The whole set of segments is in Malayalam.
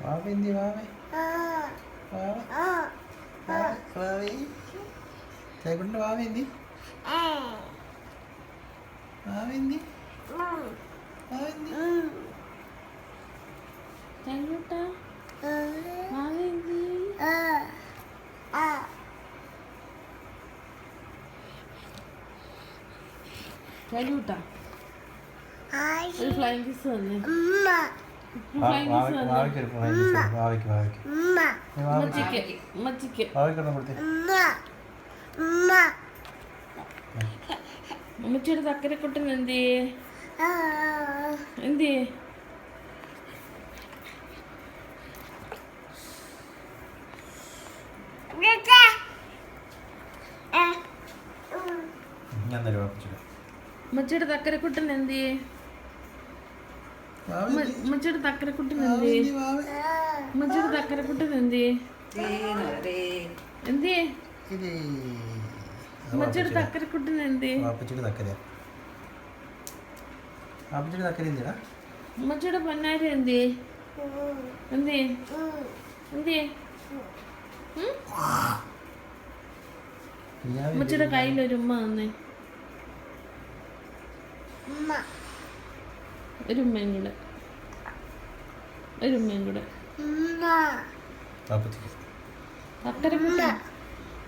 വാവെന്തി വാവേ വാവേ ചേക്കുട്ടിൻ്റെ വാവെന്തി വാവെന്തി വാവെന്തി ചേട്ടാ വാവെന്തി ചേട്ടാ ഒരു ഫ്ലൈങ് കിസ് തന്നെ അമ്മച്ചിയുടെ തക്കരക്കുട്ടൻ എന്തേ എന്തേ അമ്മച്ചിയുടെ തക്കരക്കുട്ടൻ എന്തേ അമ്മച്ചിയുടെ തക്കരക്കുട്ടൻ എന്തേ അമ്മച്ചിയുടെ തക്കരക്കുട്ടൻ എന്തേ എന്തേ അമ്മച്ചിയുടെ തക്കരക്കുട്ടൻ എന്തേ അമ്മച്ചിയുടെ പൊന്നാരി എന്തേ എന്തേ എന്തേ അമ്മച്ചിയുടെ കയ്യിലൊരു ഉമ്മ തന്നേ ഒരു ഉമ്മയും കൂടെ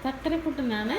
തക്കരക്കുട്ടനാണ്